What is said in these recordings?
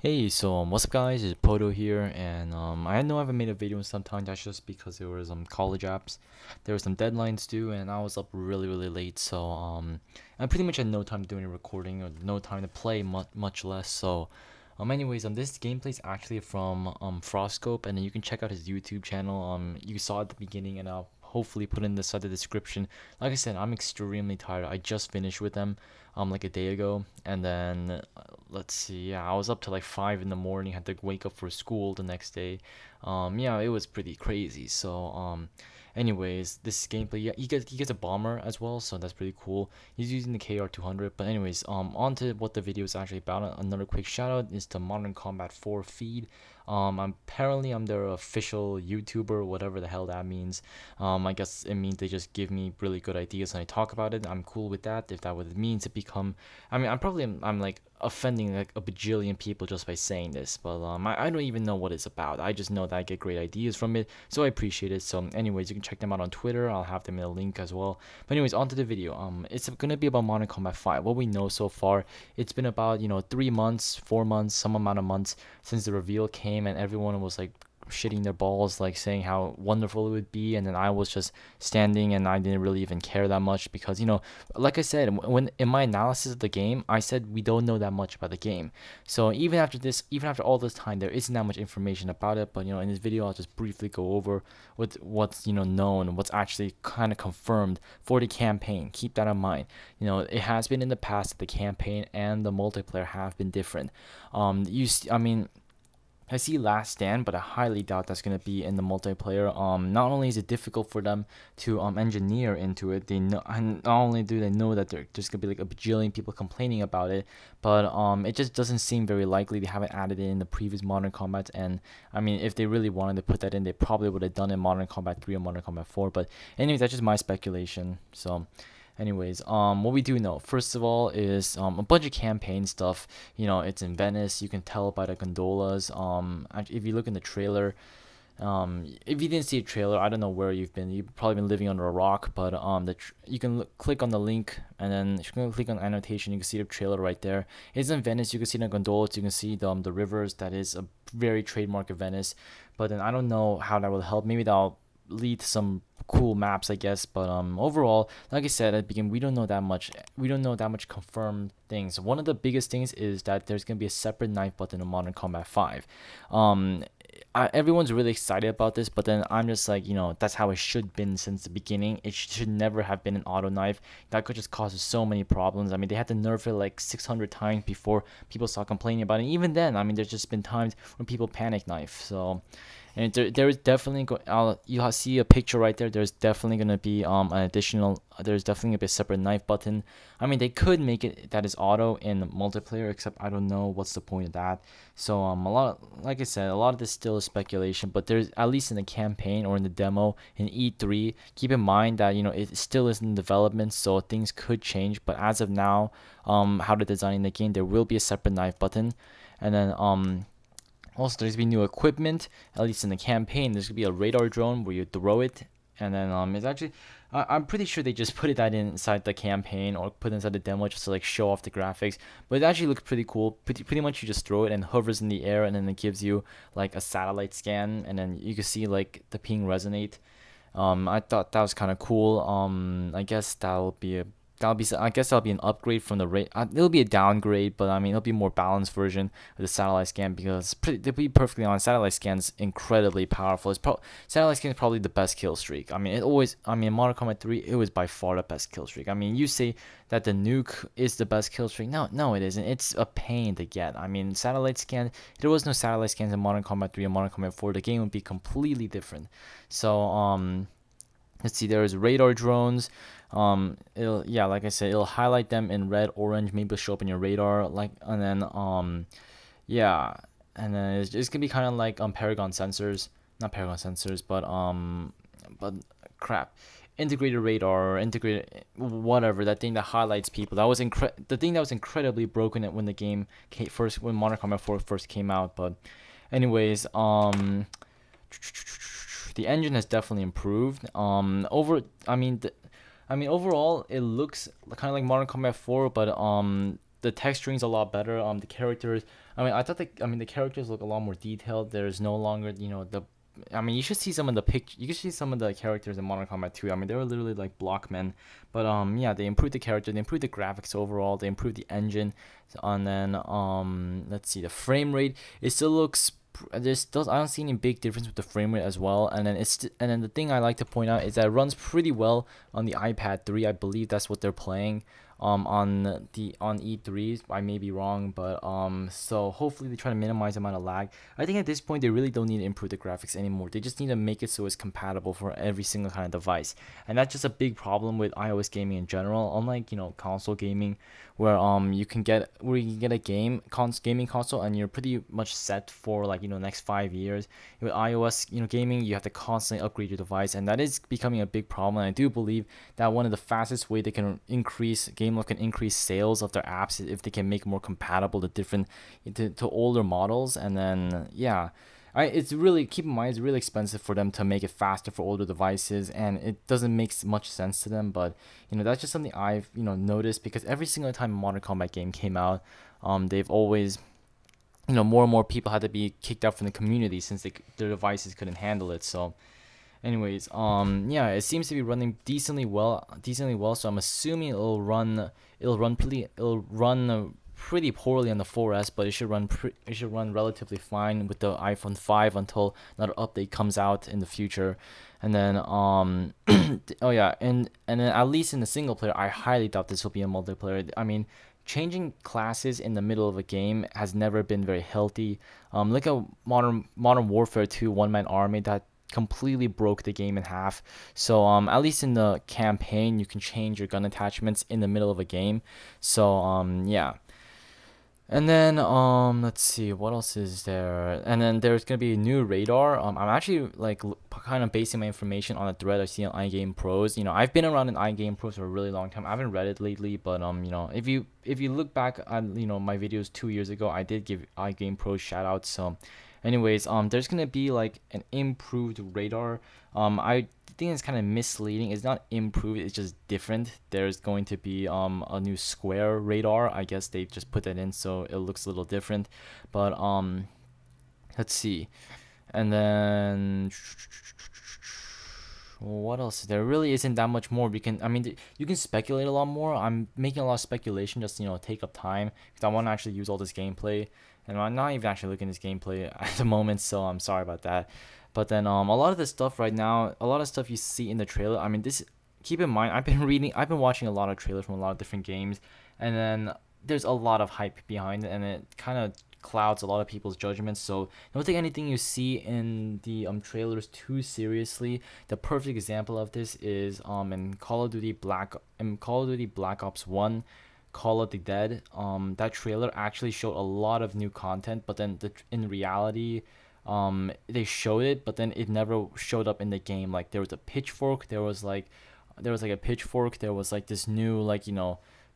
Hey, so what's up guys, it's Pohdoh here, and I know I haven't made a video in some time. That's just because there was college apps, there were some deadlines due, and I was up really late, so I pretty much had no time to do any recording or no time to play, much less. So anyways, this gameplay is actually from Frostscope, and then you can check out his YouTube channel. You saw it at the beginning, and I'll hopefully put in the side of the description. Like I said, I'm extremely tired. I just finished with them like a day ago, and then let's see, yeah, I was up till like 5 in the morning, had to wake up for school the next day. Yeah, it was pretty crazy. So anyways, this gameplay, yeah, he gets a bomber as well, so that's pretty cool. He's using the KR200. But anyways, on to what the video is actually about. Another quick shout out is to Modern Combat 4 feed. Apparently I'm their official YouTuber, whatever the hell that means. I guess it means they just give me really good ideas and I talk about it. I'm cool with that. If that what it means to become, I mean, I'm like offending like a bajillion people just by saying this, but I don't even know what it's about. I just know that I get great ideas from it, so I appreciate it. So anyways, you can check them out on Twitter. I'll have them in a link as well. But anyways, on to the video. It's gonna be about Modern Combat 5. What we know so far, it's been about 3 months, 4 months, some amount of months since the reveal came, and everyone was like shitting their balls, like saying how wonderful it would be, and then I was just standing and I didn't really even care that much because like I said, when in my analysis of the game, I said we don't know that much about the game. So even after this, even after all this time, there isn't that much information about it. But in this video, I'll just briefly go over what's known, what's actually kind of confirmed for the campaign. Keep that in mind. It has been in the past that the campaign and the multiplayer have been different. I mean, I see Last Stand, but I highly doubt that's gonna be in the multiplayer. Not only is it difficult for them to engineer into it, they know, and not only do they know that there's gonna be like a bajillion people complaining about it, but it just doesn't seem very likely. They haven't added it in the previous Modern Combat, and I mean, if they really wanted to put that in, they probably would have done it in Modern Combat 3 or Modern Combat 4. But anyways, that's just my speculation. So. Anyways, what we do know, first of all, is a bunch of campaign stuff. It's in Venice. You can tell by the gondolas. If you look in the trailer, if you didn't see a trailer, I don't know where you've been. You've probably been living under a rock. But you can click on the link, and then you can click on annotation. You can see the trailer right there. It's in Venice. You can see the gondolas. You can see the rivers. That is a very trademark of Venice. But then I don't know how that will help. Maybe that'll lead to some cool maps, I guess. But overall, like I said at the beginning, we don't know that much. We don't know that much confirmed things. One of the biggest things is that there's gonna be a separate knife button in Modern Combat 5. um Everyone's really excited about this, but then I'm just like, that's how it should been since the beginning. It should never have been an auto knife. That could just cause so many problems. I mean, they had to nerf it like 600 times before people start complaining about it. And even then, I mean, there's just been times when people panic knife. So, and there is definitely you'll see a picture right there. There's definitely gonna be an additional. There's definitely gonna be a separate knife button. I mean, they could make it that is auto in multiplayer, except I don't know what's the point of that. So like I said, a lot of this still is speculation. But there's, at least in the campaign or in the demo in E3, keep in mind that it still is in development, so things could change. But as of now, how they're designing the game, there will be a separate knife button, and then also, there's gonna be new equipment. At least in the campaign, there's gonna be a radar drone where you throw it, and then it's actually, I'm pretty sure they just put that inside the campaign or put it inside the demo just to like show off the graphics. But it actually looks pretty cool. Pretty much you just throw it and it hovers in the air, and then it gives you like a satellite scan, and then you can see like the ping resonate. I thought that was kind of cool. I guess I guess that'll be an upgrade from the rate. It'll be a downgrade, but I mean it'll be a more balanced version of the satellite scan, because to be perfectly honest, satellite scan's incredibly powerful. Satellite scan is probably the best kill streak. I mean in Modern Combat 3, it was by far the best kill streak. I mean, you say that the nuke is the best kill streak. No, it isn't. It's a pain to get. I mean, satellite scan. If there was no satellite scans in Modern Combat 3 and Modern Combat 4, the game would be completely different. So let's see, there's radar drones. It'll, yeah, like I said, it'll highlight them in red, orange, maybe it'll show up in your radar, like, and then yeah, and then it's gonna be kind of like Paragon sensors, not Paragon sensors, but crap, integrated radar, integrated whatever, that thing that highlights people. That was the thing that was incredibly broken when the game when Modern Combat 4 first came out. But anyways, the engine has definitely improved. I mean, overall, it looks kind of like Modern Combat 4, but the texturing's a lot better. The characters I mean, the characters look a lot more detailed. There's no longer, I mean, you should see some of the you can see some of the characters in Modern Combat 2. I mean, they were literally like blockmen, but yeah, they improved the character, they improved the graphics overall, they improved the engine, and then let's see, the frame rate. It still looks. I don't see any big difference with the frame rate as well. And then the thing I like to point out is that it runs pretty well on the iPad 3. I believe that's what they're playing on E3s. I may be wrong, but so hopefully they try to minimize the amount of lag. I think at this point they really don't need to improve the graphics anymore. They just need to make it so it's compatible for every single kind of device. And that's just a big problem with iOS gaming in general. Unlike, console gaming, where you can get a gaming console and you're pretty much set for like, next 5 years. With iOS, gaming, you have to constantly upgrade your device, and that is becoming a big problem. And I do believe that one of the fastest way they can increase sales of their apps is if they can make more compatible to different to older models. And then yeah, it's really, keep in mind, it's really expensive for them to make it faster for older devices, and it doesn't make much sense to them. But that's just something I've noticed, because every single time a Modern Combat game came out, they've always, more and more people had to be kicked out from the community since their devices couldn't handle it. So anyways, yeah, it seems to be running decently well. So I'm assuming it'll run pretty poorly on the 4S, but it should run relatively fine with the iPhone 5 until another update comes out in the future. And then oh yeah, and then at least in the single player, I highly doubt this will be a multiplayer. I mean, changing classes in the middle of a game has never been very healthy. Look at Modern Warfare 2 One Man Army, that completely broke the game in half. So at least in the campaign, you can change your gun attachments in the middle of a game. So yeah. And then let's see, what else is there? And then there's gonna be a new radar. I'm actually like kind of basing my information on a thread I see on iGame Pros. I've been around in iGame Pros for a really long time. I haven't read it lately, but if you look back at my videos 2 years ago, I did give iGame Pros shout outs. So anyways, there's gonna be like an improved radar. I think it's kind of misleading. It's not improved, it's just different. There's going to be a new square radar. I guess they just put that in so it looks a little different. But let's see. And then what else? There really isn't that much more. You can speculate a lot more. I'm making a lot of speculation just take up time, because I want to actually use all this gameplay, and I'm not even actually looking at this gameplay at the moment, so I'm sorry about that. But then a lot of the stuff right now, a lot of stuff you see in the trailer, keep in mind, I've been watching a lot of trailers from a lot of different games, and then there's a lot of hype behind it, and it kind of clouds a lot of people's judgments. So don't take anything you see in the trailers too seriously. The perfect example of this is in Call of Duty Black Ops 1, Call of the Dead. That trailer actually showed a lot of new content, but then in reality, they showed it, but then it never showed up in the game. Like there was a pitchfork, there was like a pitchfork, there was like this new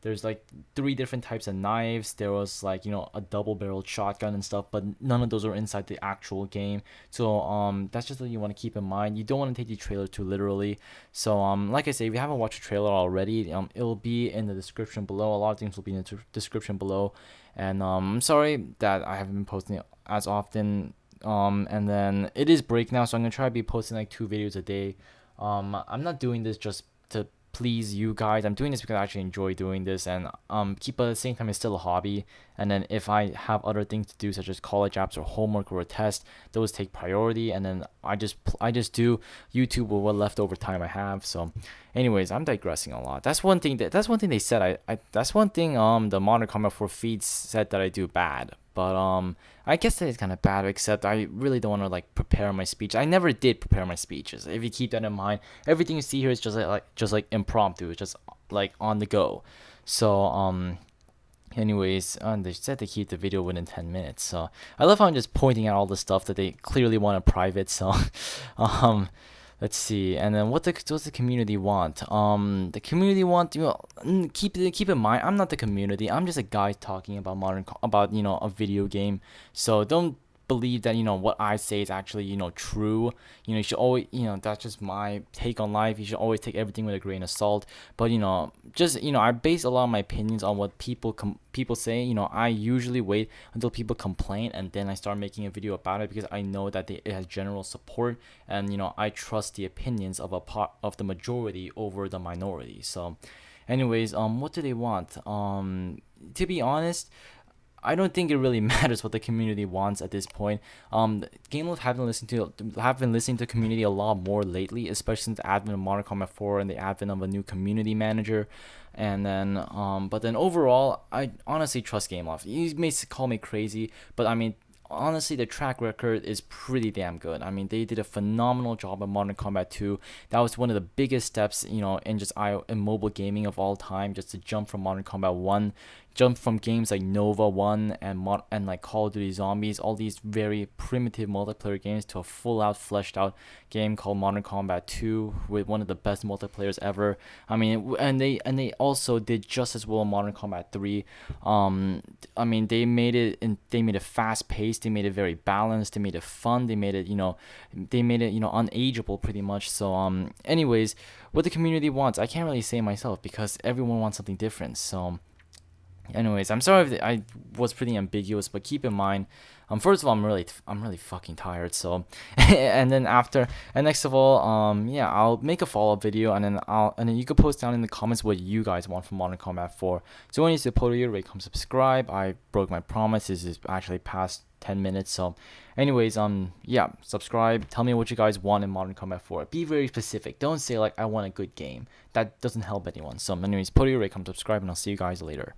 there's like 3 different types of knives, there was like a double-barreled shotgun and stuff, but none of those are inside the actual game. So that's just what you want to keep in mind. You don't want to take the trailer too literally. So like I say, if you haven't watched the trailer already, it'll be in the description below. A lot of things will be in the description below. And I'm sorry that I haven't been posting it as often. And then it is break now, so I'm gonna try to be posting like 2 videos a day. I'm not doing this just to please you guys. I'm doing this because I actually enjoy doing this, and keep, but at the same time, it's still a hobby. And then if I have other things to do, such as college apps or homework or a test, those take priority. And then I just do YouTube with what leftover time I have. So anyways, I'm digressing a lot. That's one thing they said. That's one thing the Modern Combat 4 feeds said that I do bad. But I guess that is kind of bad, except I really don't want to like prepare my speech. I never did prepare my speeches. If you keep that in mind, everything you see here is just like impromptu. It's just like on the go. So anyways, they said to keep the video within 10 minutes. So I love how I'm just pointing out all the stuff that they clearly want in private. So let's see. And then what's the community want? The community want, keep in mind, I'm not the community. I'm just a guy talking about a video game. So don't believe that what I say is actually true. You should always, that's just my take on life. You should always take everything with a grain of salt. But just I base a lot of my opinions on what people say. I usually wait until people complain and then I start making a video about it, because I know that it has general support, and I trust the opinions of a part of the majority over the minority. So anyways, what do they want? To be honest, I don't think it really matters what the community wants at this point. Game Love have been listening to community a lot more lately, especially since the advent of Modern Combat 4 and the advent of a new community manager. And then, but then overall, I honestly trust Game Love. You may call me crazy, but I mean, honestly, the track record is pretty damn good. I mean, they did a phenomenal job at Modern Combat 2. That was one of the biggest steps, in just in mobile gaming of all time, just to jump from Modern Combat 1, jump from games like Nova 1 and like Call of Duty Zombies, all these very primitive multiplayer games, to a full out fleshed out game called Modern Combat 2 with one of the best multiplayers ever. I mean, and they also did just as well in Modern Combat 3. I mean, they made it fast paced, they made it very balanced, they made it fun, they made it unageable pretty much. So anyways, what the community wants, I can't really say myself, because everyone wants something different. So anyways, I'm sorry if I was pretty ambiguous, but keep in mind, first of all, I'm really fucking tired. So, and then next of all, yeah, I'll make a follow-up video, and then you can post down in the comments what you guys want from Modern Combat 4. So when you see Pohdoh here, rate, comment, subscribe. I broke my promise. This is actually past 10 minutes. So, anyways, yeah, subscribe. Tell me what you guys want in Modern Combat 4. Be very specific. Don't say like I want a good game. That doesn't help anyone. So, anyways, Pohdoh here, rate, comment, subscribe, and I'll see you guys later.